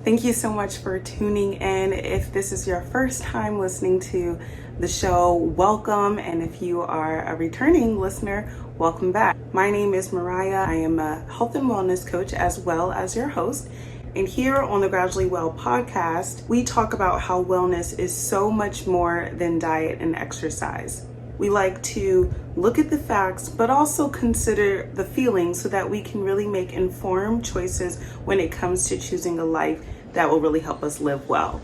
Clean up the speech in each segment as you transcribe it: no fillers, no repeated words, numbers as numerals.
Thank you so much for tuning in. If this is your first time listening to the show, welcome. And if you are a returning listener, welcome back. My name is Mariah. I am a health and wellness coach as well as your host. And here on the Gradually Well podcast, we talk about how wellness is so much more than diet and exercise. We like to look at the facts, but also consider the feelings so that we can really make informed choices when it comes to choosing a life that will really help us live well.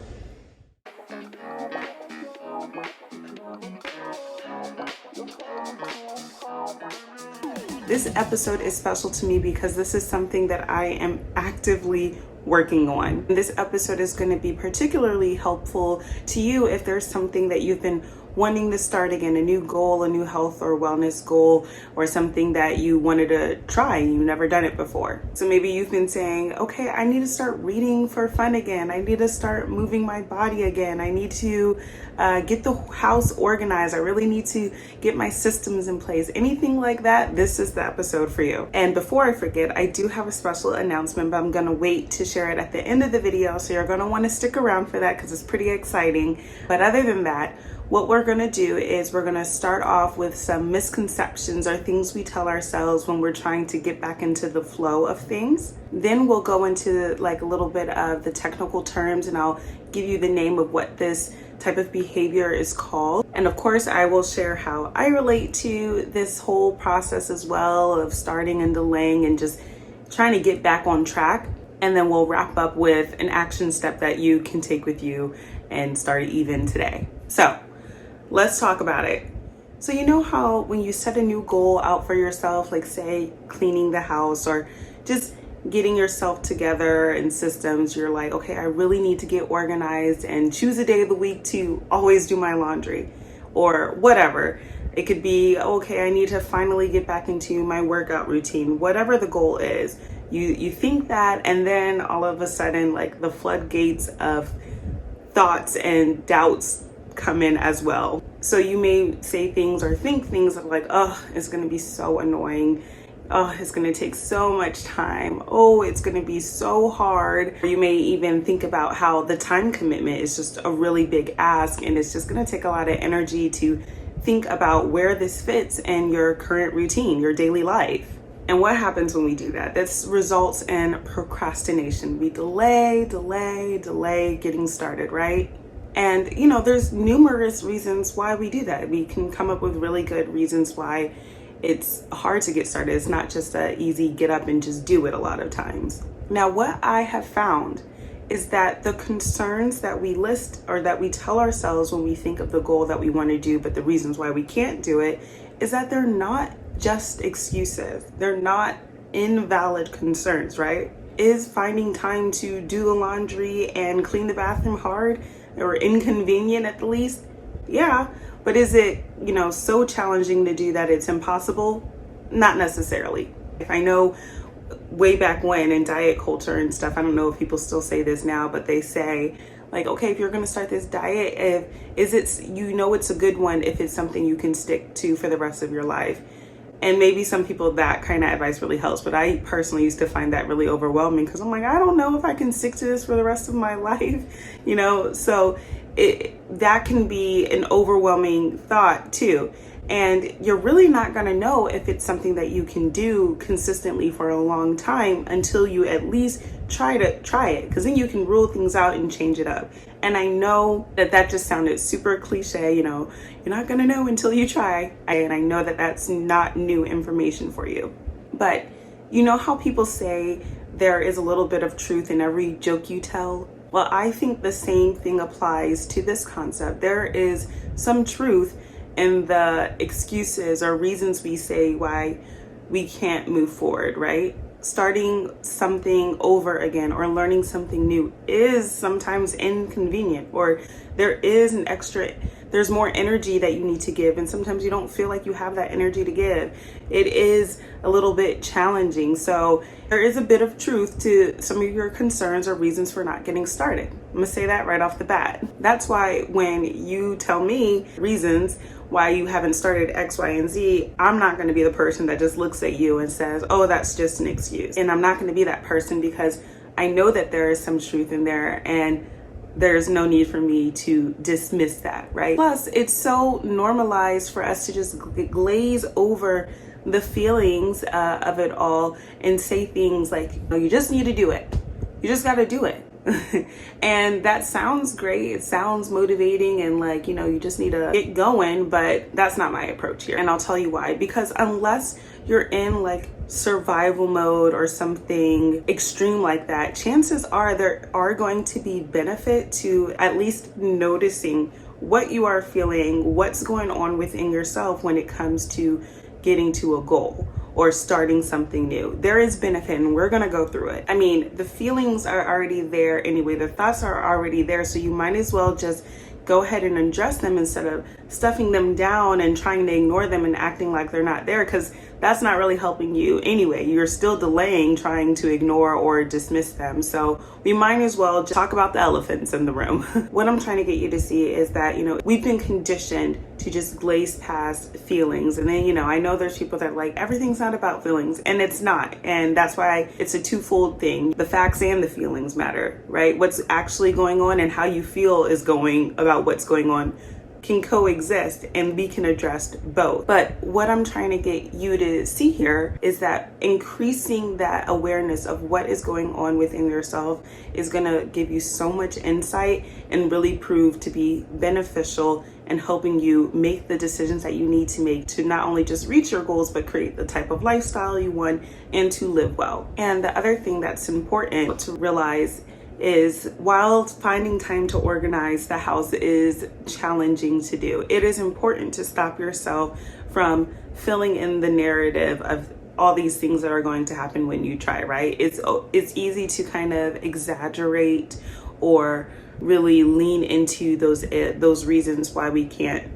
This episode is special to me because this is something that I am actively working on. This episode is going to be particularly helpful to you if there's something that you've been wanting to start again, a new goal, a new health or wellness goal, or something that you wanted to try and you've never done it before. So maybe you've been saying, okay, I need to start reading for fun again. I need to start moving my body again. I need to get the house organized. I really need to get my systems in place. Anything like that, this is the episode for you. And before I forget, I do have a special announcement, but I'm gonna wait to share it at the end of the video. So you're gonna wanna stick around for that because it's pretty exciting. But other than that, what we're going to do is we're going to start off with some misconceptions or things we tell ourselves when we're trying to get back into the flow of things. Then we'll go into like a little bit of the technical terms, and I'll give you the name of what this type of behavior is called. And of course, I will share how I relate to this whole process as well of starting and delaying and just trying to get back on track. And then we'll wrap up with an action step that you can take with you and start even today. So let's talk about it. So you know how when you set a new goal out for yourself, like say cleaning the house or just getting yourself together in systems, you're like, okay, I really need to get organized and choose a day of the week to always do my laundry or whatever. It could be, okay, I need to finally get back into my workout routine, whatever the goal is. You think that, and then all of a sudden, like the floodgates of thoughts and doubts come in as well. So you may say things or think things like, oh, it's going to be so annoying. Oh, it's going to take so much time. Oh, it's going to be so hard. Or you may even think about how the time commitment is just a really big ask, and it's just going to take a lot of energy to think about where this fits in your current routine, your daily life. And what happens when we do that? This results in procrastination. We delay getting started, right? And, you know, there's numerous reasons why we do that. We can come up with really good reasons why it's hard to get started. It's not just an easy get up and just do it a lot of times. Now, what I have found is that the concerns that we list or that we tell ourselves when we think of the goal that we want to do, but the reasons why we can't do it, is that they're not just excuses. They're not invalid concerns, right? Is finding time to do the laundry and clean the bathroom hard or inconvenient at the least? Yeah, but is it, so challenging to do that it's impossible? Not necessarily. If I know way back when in diet culture and stuff, I don't know if people still say this now, but they say like, okay, if you're going to start this diet, it's a good one if it's something you can stick to for the rest of your life. And maybe some people that kind of advice really helps, but I personally used to find that really overwhelming because I'm like, I don't know if I can stick to this for the rest of my life, so that can be an overwhelming thought too. And you're really not going to know if it's something that you can do consistently for a long time until you at least try it, because then you can rule things out and change it up. And I know that just sounded super cliche, you're not going to know until you try. And I know that that's not new information for you. But you know how people say there is a little bit of truth in every joke you tell? Well, I think the same thing applies to this concept. There is some truth in the excuses or reasons we say why we can't move forward, right? Starting something over again or learning something new is sometimes inconvenient, or there's more energy that you need to give, and sometimes you don't feel like you have that energy to give. It is a little bit challenging. So there is a bit of truth to some of your concerns or reasons for not getting started. I'm gonna say that right off the bat. That's why when you tell me reasons why you haven't started X, Y, and Z, I'm not going to be the person that just looks at you and says, oh, that's just an excuse. And I'm not going to be that person because I know that there is some truth in there, and there's no need for me to dismiss that, right? Plus, it's so normalized for us to just glaze over the feelings of it all and say things like, "No, you just need to do it. You just got to do it." And that sounds great. It sounds motivating and like, you just need to get going, but that's not my approach here. And I'll tell you why. Because unless you're in like survival mode or something extreme like that, chances are there are going to be benefit to at least noticing what you are feeling, what's going on within yourself when it comes to getting to a goal or starting something new. There is benefit, and we're gonna go through it. I mean, the feelings are already there anyway, the thoughts are already there, so you might as well just go ahead and address them instead of stuffing them down and trying to ignore them and acting like they're not there, because that's not really helping you anyway. You're still delaying trying to ignore or dismiss them. So we might as well just talk about the elephants in the room. What I'm trying to get you to see is that, we've been conditioned to just glaze past feelings. And then, I know there's people that are like, everything's not about feelings, and it's not. And that's why it's a twofold thing. The facts and the feelings matter, right? What's actually going on and how you feel is going about what's going on can coexist, and we can address both. But what I'm trying to get you to see here is that increasing that awareness of what is going on within yourself is going to give you so much insight and really prove to be beneficial in helping you make the decisions that you need to make to not only just reach your goals, but create the type of lifestyle you want and to live well. And the other thing that's important to realize is, while finding time to organize the house is challenging to do, it is important to stop yourself from filling in the narrative of all these things that are going to happen when you try, right? It's easy to kind of exaggerate or really lean into those reasons why we can't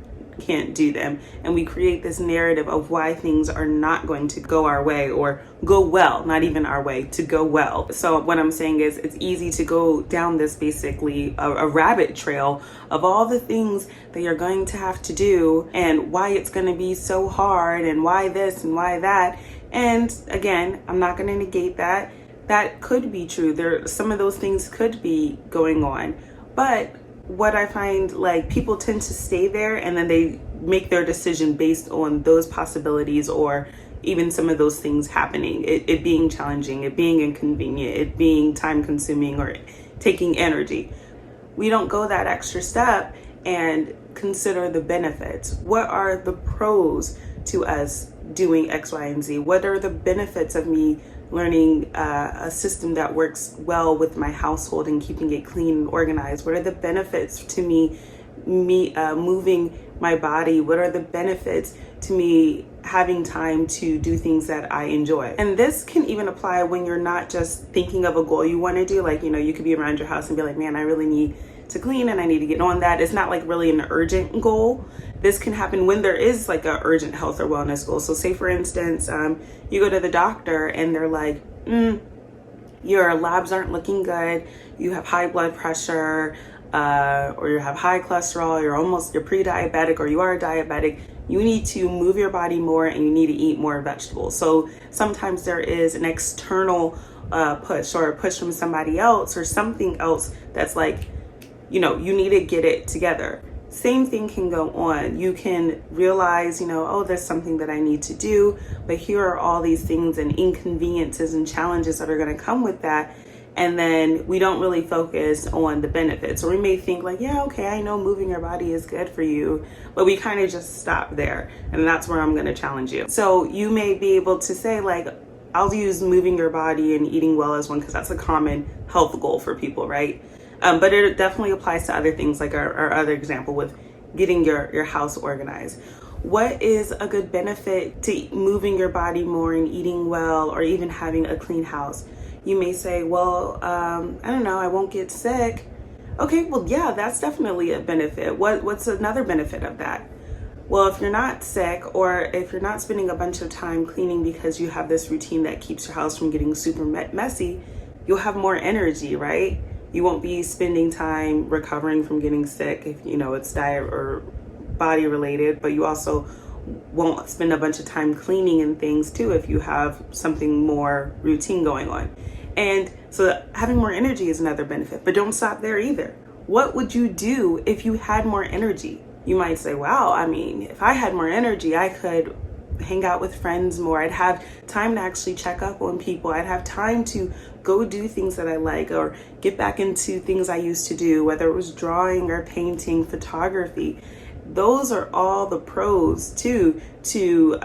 do them, and we create this narrative of why things are not going to go our way or go well, not even our way, to go well. So what I'm saying is, it's easy to go down this basically a rabbit trail of all the things that you're going to have to do and why it's going to be so hard and why this and why that. And again, I'm not going to negate that. That could be true. Some of those things could be going on, but what I find, like, people tend to stay there and then they make their decision based on those possibilities or even some of those things happening, it being challenging, it being inconvenient, it being time consuming or taking energy. We don't go that extra step and consider the benefits. What are the pros to us doing X, Y, and Z? What are the benefits of me learning a system that works well with my household and keeping it clean and organized? What are the benefits to me moving my body? What are the benefits to me having time to do things that I enjoy? And this can even apply when you're not just thinking of a goal you want to do. Like, you could be around your house and be like, man, I really need to clean and I need to get on that. It's not like really an urgent goal. This can happen when there is like an urgent health or wellness goal. So say for instance, you go to the doctor and they're like, your labs aren't looking good. You have high blood pressure, or you have high cholesterol, you're pre-diabetic or you are diabetic. You need to move your body more and you need to eat more vegetables. So sometimes there is an external push or a push from somebody else or something else that's like, you need to get it together. Same thing can go on. You can realize, oh, there's something that I need to do, but here are all these things and inconveniences and challenges that are going to come with that. And then we don't really focus on the benefits. Or we may think like, yeah, okay, I know moving your body is good for you, but we kind of just stop there. And that's where I'm going to challenge you. So you may be able to say like, I'll use moving your body and eating well as one, because that's a common health goal for people, right? But it definitely applies to other things, like our other example with getting your house organized. What is a good benefit to moving your body more and eating well, or even having a clean house? You may say, well, I don't know, I won't get sick. Okay, well, yeah, that's definitely a benefit. What's another benefit of that? Well, if you're not sick, or if you're not spending a bunch of time cleaning because you have this routine that keeps your house from getting super messy, you'll have more energy, right? You won't be spending time recovering from getting sick if it's diet or body related, but you also won't spend a bunch of time cleaning and things too if you have something more routine going on. And so having more energy is another benefit, but don't stop there either. What would you do if you had more energy? You might say, wow, I mean, if I had more energy, I could hang out with friends more. I'd have time to actually check up on people. I'd have time to go do things that I like or get back into things I used to do, whether it was drawing or painting, photography. Those are all the pros too to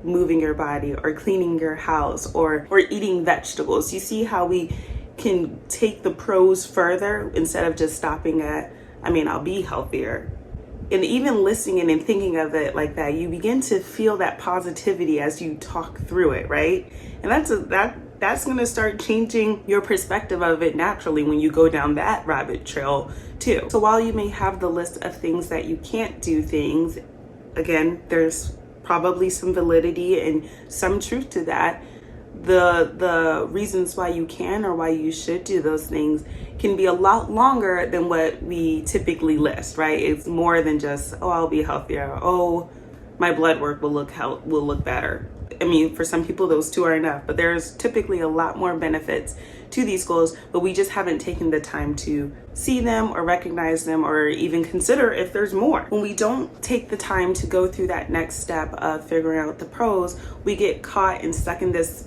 moving your body or cleaning your house or eating vegetables. You see how we can take the pros further instead of just stopping at, I mean, I'll be healthier. And even listening and thinking of it like that, you begin to feel that positivity as you talk through it, right? And that's going to start changing your perspective of it naturally when you go down that rabbit trail too. So while you may have the list of things that you can't do things, again, there's probably some validity and some truth to that. The reasons why you can or why you should do those things can be a lot longer than what we typically list, right? It's more than just, oh, I'll be healthier. Oh, my blood work will look better. I mean, for some people, those two are enough, but there's typically a lot more benefits to these goals, but we just haven't taken the time to see them or recognize them or even consider if there's more. When we don't take the time to go through that next step of figuring out the pros, we get caught and stuck in this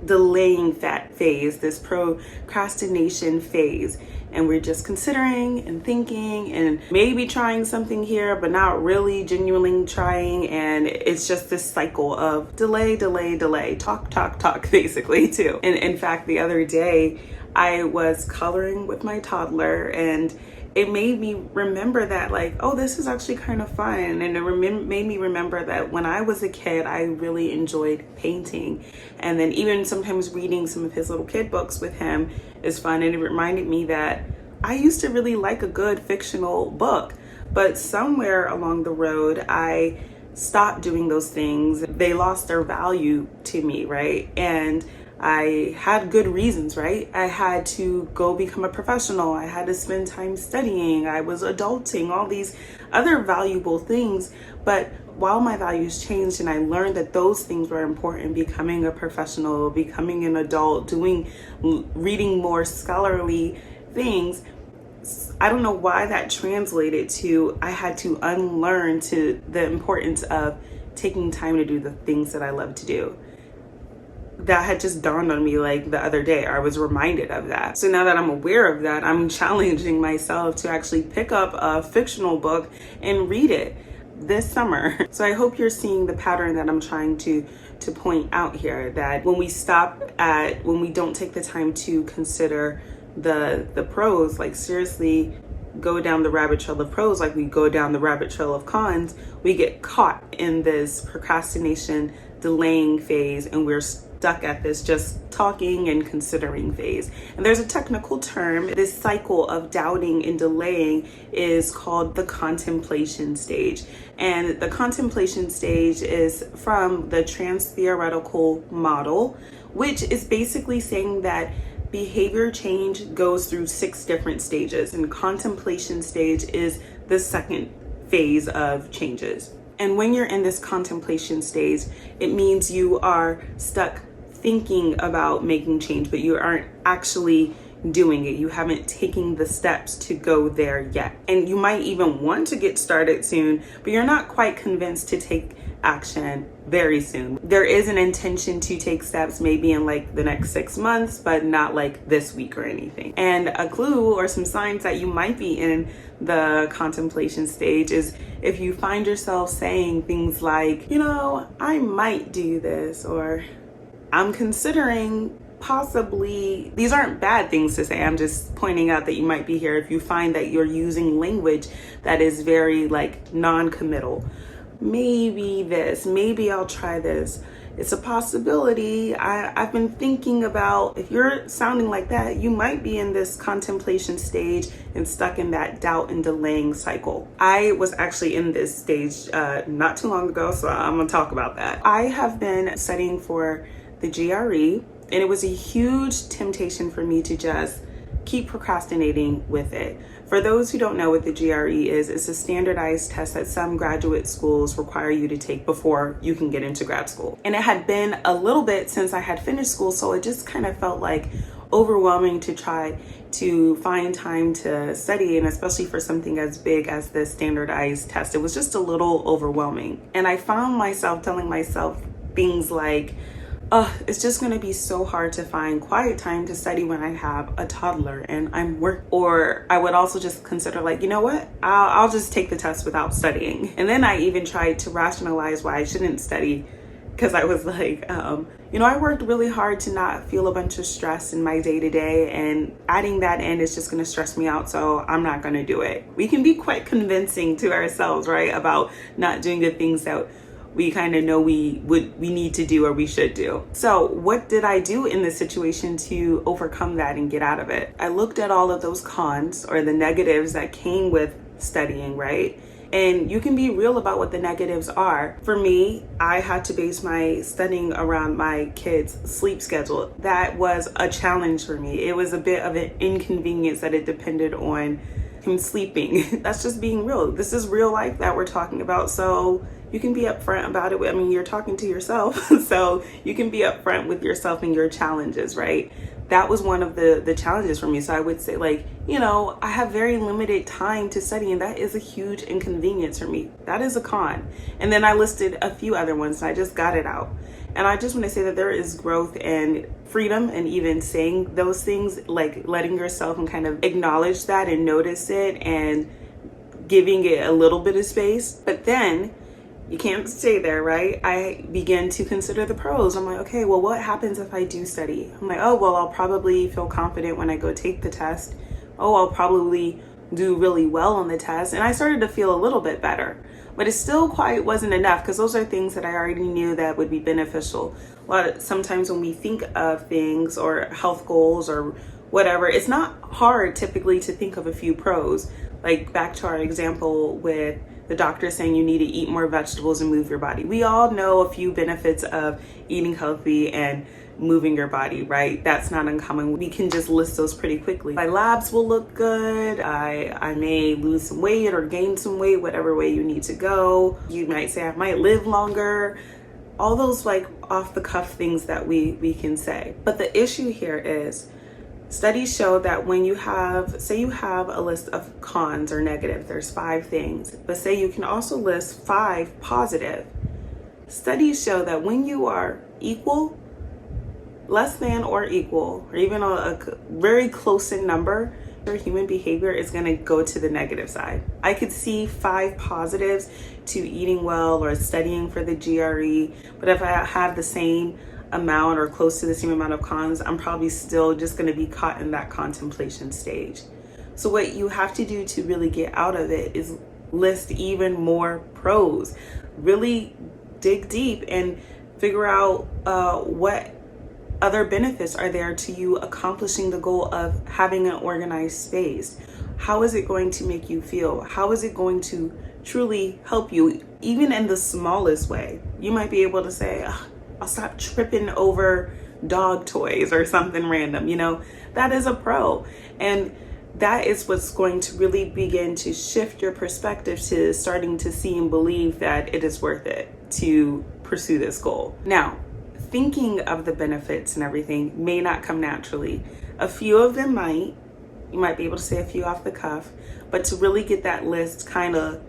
delaying that phase, this procrastination phase, and we're just considering and thinking and maybe trying something here but not really genuinely trying, and it's just this cycle of delay, talk basically too. And in fact, the other day I was coloring with my toddler, and it made me remember that, like, oh, this is actually kind of fun. And it made me remember that when I was a kid, I really enjoyed painting. And then even sometimes reading some of his little kid books with him is fun. And it reminded me that I used to really like a good fictional book. But somewhere along the road, I stopped doing those things. They lost their value to me, right? And I had good reasons, right? I had to go become a professional. I had to spend time studying. I was adulting, all these other valuable things. But while my values changed and I learned that those things were important, becoming a professional, becoming an adult, reading more scholarly things, I don't know why that translated to I had to unlearn to the importance of taking time to do the things that I love to do. That had just dawned on me like the other day. I was reminded of that. So now that I'm aware of that, I'm challenging myself to actually pick up a fictional book and read it this summer. So I hope you're seeing the pattern that I'm trying to point out here, that when we don't take the time to consider the pros, like seriously go down the rabbit trail of pros like we go down the rabbit trail of cons, we get caught in this procrastination, delaying phase, and we're stuck at this just talking and considering phase. And there's a technical term. This cycle of doubting and delaying is called the contemplation stage. And the contemplation stage is from the trans-theoretical model, which is basically saying that behavior change goes through 6 different stages, and contemplation stage is the second phase of changes. And when you're in this contemplation stage, it means you are stuck thinking about making change, but you aren't actually doing it. You haven't taken the steps to go there yet. And you might even want to get started soon, but you're not quite convinced to take action very soon. There is an intention to take steps maybe in like the next 6 months, but not like this week or anything. And a clue or some signs that you might be in the contemplation stage is if you find yourself saying things like, I might do this, or I'm considering possibly. These aren't bad things to say. I'm just pointing out that you might be here if you find that you're using language that is very like non-committal. Maybe this, maybe I'll try this. It's a possibility. I've been thinking about, if you're sounding like that, you might be in this contemplation stage and stuck in that doubt and delaying cycle. I was actually in this stage not too long ago, so I'm gonna talk about that. I have been studying for the GRE, and it was a huge temptation for me to just keep procrastinating with it. For those who don't know what the GRE is, it's a standardized test that some graduate schools require you to take before you can get into grad school. And it had been a little bit since I had finished school, so it just kind of felt like overwhelming to try to find time to study, and especially for something as big as the standardized test. It was just a little overwhelming. And I found myself telling myself things like, oh, it's just gonna be so hard to find quiet time to study when I have a toddler and I'm work. Or I would also just consider like, you know what, I'll just take the test without studying. And then I even tried to rationalize why I shouldn't study, because I was like, I worked really hard to not feel a bunch of stress in my day-to-day, and adding that in is just gonna stress me out, so I'm not gonna do it. We can be quite convincing to ourselves, right, about not doing the things that we kind of know we need to do or we should do. So what did I do in this situation to overcome that and get out of it? I looked at all of those cons or the negatives that came with studying, right? And you can be real about what the negatives are. For me, I had to base my studying around my kids' sleep schedule. That was a challenge for me. It was a bit of an inconvenience that it depended on him sleeping. That's just being real. This is real life that we're talking about. So you can be upfront about it. I mean, you're talking to yourself, so you can be upfront with yourself and your challenges, right? That was one of the challenges for me. So I would say like, I have very limited time to study, and that is a huge inconvenience for me. That is a con. And then I listed a few other ones, and I just got it out. And I just want to say that there is growth and freedom and even saying those things, like letting yourself and kind of acknowledge that and notice it and giving it a little bit of space. But then you can't stay there, right? I began to consider the pros. I'm like, okay, well, what happens if I do study? I'm like, oh, well, I'll probably feel confident when I go take the test. Oh, I'll probably do really well on the test. And I started to feel a little bit better, but it still quite wasn't enough, because those are things that I already knew that would be beneficial. Sometimes when we think of things or health goals or whatever, it's not hard typically to think of a few pros. Like back to our example with the doctor saying you need to eat more vegetables and move your body. We all know a few benefits of eating healthy and moving your body, right? That's not uncommon. We can just list those pretty quickly. My labs will look good. I may lose some weight or gain some weight, whatever way you need to go. You might say I might live longer. All those like off the cuff things that we can say. But the issue here is, studies show that when you have, say you have a list of cons or negative, there's 5 things, but say you can also list 5 positive. Studies show that when you are equal, less than or equal, or even a very close in number, your human behavior is going to go to the negative side. I could see 5 positives to eating well or studying for the GRE, but if I have the same amount or close to the same amount of cons, I'm probably still just going to be caught in that contemplation stage. So what you have to do to really get out of it is list even more pros. Really dig deep and figure out what other benefits are there to you accomplishing the goal of having an organized space. How is it going to make you feel? How is it going to truly help you, even in the smallest way? You might be able to say, I'll stop tripping over dog toys or something random, that is a pro. And that is what's going to really begin to shift your perspective to starting to see and believe that it is worth it to pursue this goal. Now, thinking of the benefits and everything may not come naturally. A few of them might. You might be able to say a few off the cuff, but to really get that list, kind of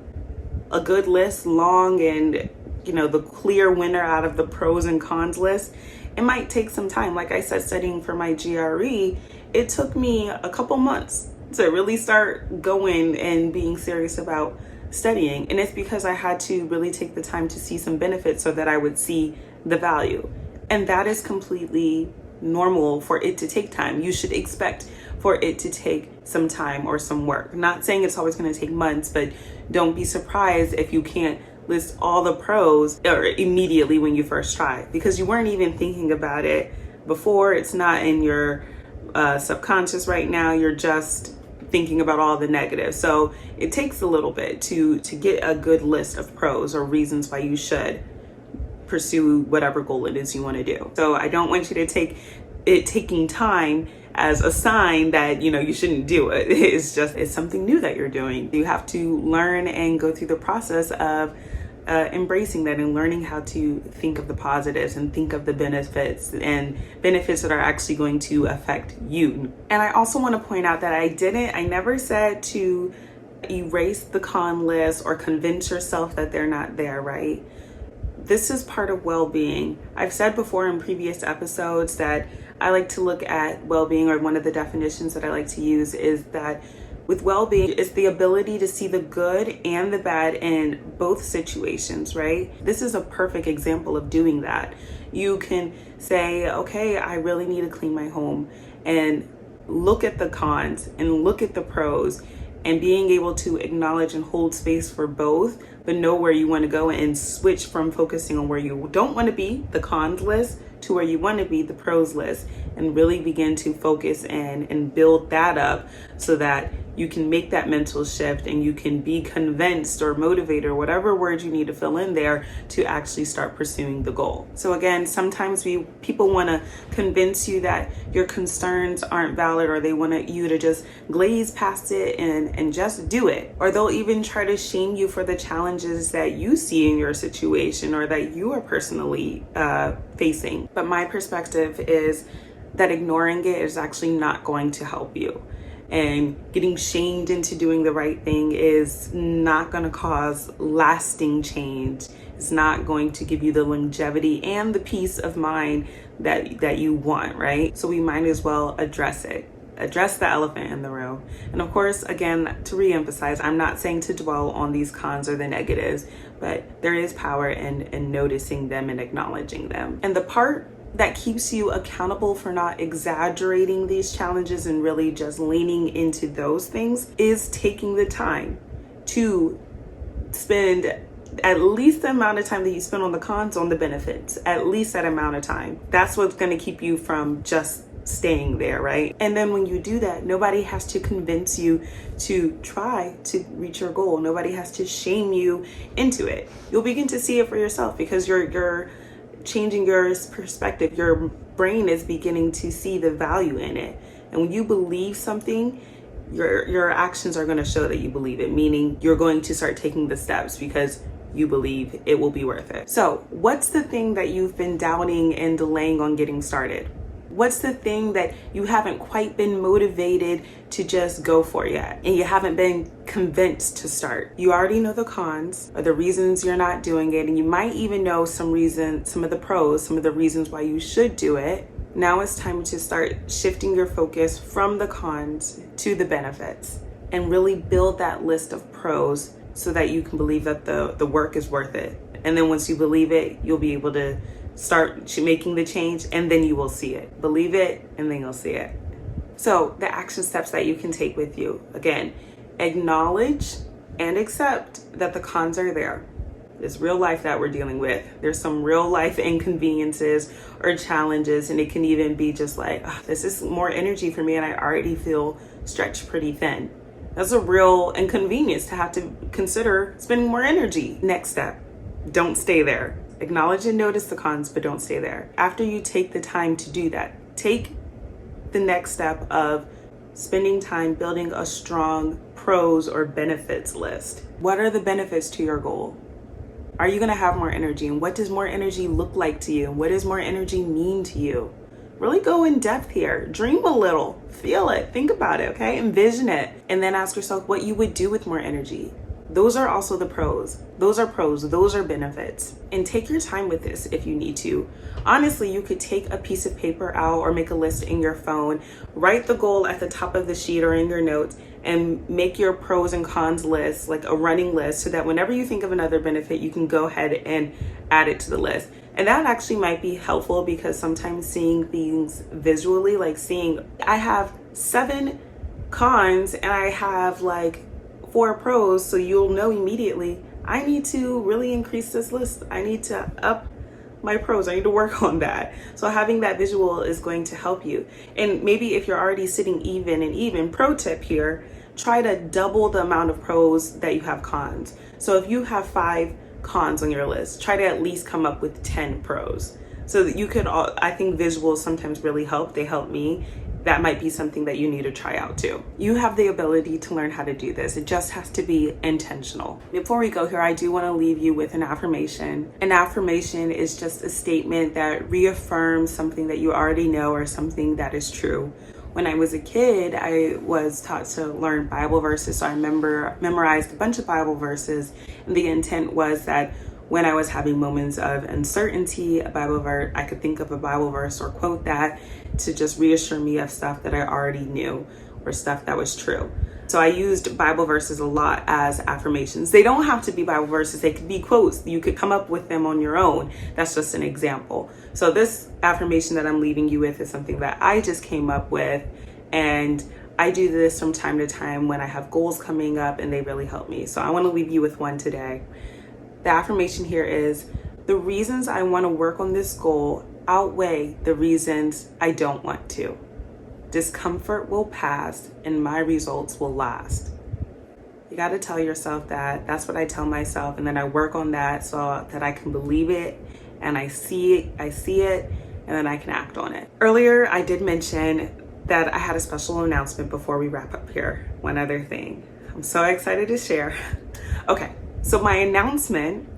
a good list, long and the clear winner out of the pros and cons list, it might take some time. Like I said, studying for my GRE, it took me a couple months to really start going and being serious about studying. And it's because I had to really take the time to see some benefits so that I would see the value. And that is completely normal for it to take time. You should expect for it to take some time or some work. Not saying it's always going to take months, but don't be surprised if you can't list all the pros or immediately when you first try, because you weren't even thinking about it before. It's not in your subconscious right now. You're just thinking about all the negatives. So it takes a little bit to get a good list of pros or reasons why you should pursue whatever goal it is you want to do. So I don't want you to take it taking time as a sign that, you shouldn't do it. It's something new that you're doing. You have to learn and go through the process of embracing that and learning how to think of the positives and think of the benefits that are actually going to affect you. And I also want to point out that I never said to erase the con list or convince yourself that they're not there, right? This is part of well-being. I've said before in previous episodes that I like to look at well-being, or one of the definitions that I like to use is that with well-being, it's the ability to see the good and the bad in both situations, right? This is a perfect example of doing that. You can say, okay, I really need to clean my home, and look at the cons and look at the pros, and being able to acknowledge and hold space for both, but know where you want to go and switch from focusing on where you don't want to be, the cons list, to where you want to be, the pros list, and really begin to focus and build that up so that you can make that mental shift and you can be convinced or motivated or whatever word you need to fill in there to actually start pursuing the goal. So again, sometimes people want to convince you that your concerns aren't valid, or they want you to just glaze past it and just do it. Or they'll even try to shame you for the challenges that you see in your situation or that you are personally facing. But my perspective is that ignoring it is actually not going to help you. And getting shamed into doing the right thing is not going to cause lasting change. It's not going to give you the longevity and the peace of mind that you want, right? So we might as well address it. Address the elephant in the room. And of course, again, to reemphasize, I'm not saying to dwell on these cons or the negatives, but there is power in noticing them and acknowledging them. And the part that keeps you accountable for not exaggerating these challenges and really just leaning into those things is taking the time to spend at least the amount of time that you spend on the cons on the benefits, at least that amount of time. That's what's going to keep you from just staying there, right? And then when you do that, nobody has to convince you to try to reach your goal. Nobody has to shame you into it. You'll begin to see it for yourself because you're changing your perspective. Your brain is beginning to see the value in it. And when you believe something, your actions are going to show that you believe it, meaning you're going to start taking the steps because you believe it will be worth it. So what's the thing that you've been doubting and delaying on getting started? What's the thing that you haven't quite been motivated to just go for yet, and you haven't been convinced to start? You already know the cons or the reasons you're not doing it, and you might even know some of the pros, some of the reasons why you should do it. Now it's time to start shifting your focus from the cons to the benefits and really build that list of pros so that you can believe that the work is worth it. And then once you believe it, you'll be able to start making the change, and then you will see it. Believe it, and then you'll see it. So the action steps that you can take with you, again, acknowledge and accept that the cons are there. It's real life that we're dealing with. There's some real life inconveniences or challenges, and it can even be just like, oh, this is more energy for me and I already feel stretched pretty thin. That's a real inconvenience to have to consider spending more energy. Next step, don't stay there. Acknowledge and notice the cons, but don't stay there. After you take the time to do that, take the next step of spending time building a strong pros or benefits list. What are the benefits to your goal? Are you going to have more energy? And what does more energy look like to you? And what does more energy mean to you? Really go in depth here. Dream a little. Feel it. Think about it, okay? Envision it. And then ask yourself what you would do with more energy. Those are also the pros. Those are pros. Those are benefits. And take your time with this if you need to. Honestly, you could take a piece of paper out or make a list in your phone, write the goal at the top of the sheet or in your notes, and make your pros and cons list, like a running list, so that whenever you think of another benefit, you can go ahead and add it to the list. And that actually might be helpful because sometimes seeing things visually, like seeing, I have 7 cons and I have like 4 pros, so you'll know immediately, I need to really increase this list. I need to up my pros. I need to work on that. So having that visual is going to help you. And maybe if you're already sitting even, pro tip here, try to double the amount of pros that you have cons. So if you have 5 cons on your list, try to at least come up with 10 pros. So that you could, I think visuals sometimes really help. They help me. that might be something that you need to try out too. You have the ability to learn how to do this. It just has to be intentional. Before we go here, I do want to leave you with an affirmation. An affirmation is just a statement that reaffirms something that you already know or something that is true. When I was a kid, I was taught to learn Bible verses. So I memorized a bunch of Bible verses. And the intent was that when I was having moments of uncertainty, I could think of a Bible verse or quote that to just reassure me of stuff that I already knew or stuff that was true. So I used Bible verses a lot as affirmations. They don't have to be Bible verses. They could be quotes. You could come up with them on your own. That's just an example. So this affirmation that I'm leaving you with is something that I just came up with. And I do this from time to time when I have goals coming up, and they really help me. So I want to leave you with one today. The affirmation here is, the reasons I want to work on this goal outweigh the reasons I don't want to. Discomfort will pass and my results will last. You got to tell yourself that. That's what I tell myself. And then I work on that so that I can believe it and I see it, and then I can act on it. Earlier, I did mention that I had a special announcement before we wrap up here. One other thing I'm so excited to share. Okay. So my announcement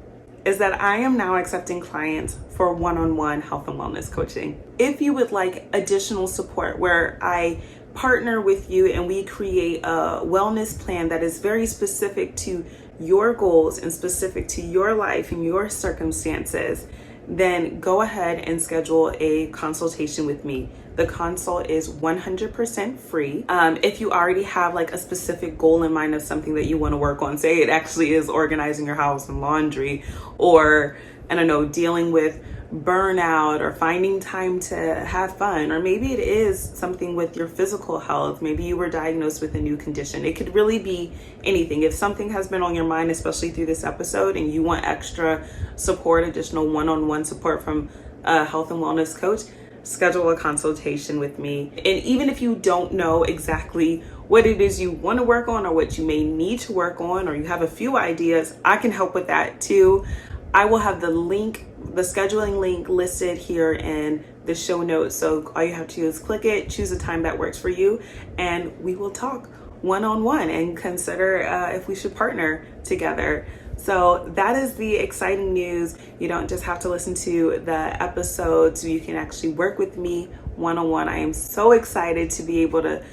is that I am now accepting clients for one-on-one health and wellness coaching. If you would like additional support where I partner with you and we create a wellness plan that is very specific to your goals and specific to your life and your circumstances, then go ahead and schedule a consultation with me. The consult is 100% free. If you already have like a specific goal in mind of something that you want to work on, say it actually is organizing your house and laundry, or I don't know, dealing with burnout or finding time to have fun, or maybe it is something with your physical health. Maybe you were diagnosed with a new condition. It could really be anything. If something has been on your mind, especially through this episode, and you want extra support, additional one-on-one support from a health and wellness coach, schedule a consultation with me. And even if you don't know exactly what it is you want to work on or what you may need to work on, or you have a few ideas, I can help with that too. I will have the scheduling link listed here in the show notes. So all you have to do is click it, choose a time that works for you, and we will talk one-on-one and consider if we should partner together. So that is the exciting news. You don't just have to listen to the episodes. You can actually work with me one-on-one. I am so excited to be able to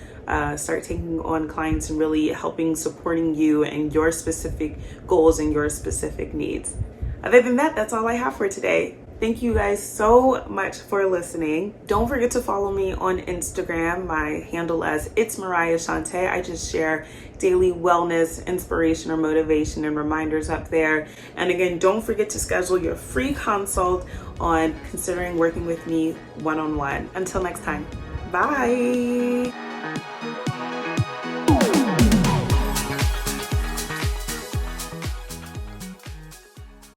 start taking on clients and really supporting you and your specific goals and your specific needs. Other than that, that's all I have for today. Thank you guys so much for listening. Don't forget to follow me on Instagram. My handle is It's Mariah Shante. I just share daily wellness, inspiration, or motivation and reminders up there. And again, don't forget to schedule your free consult on considering working with me one-on-one. Until next time, bye.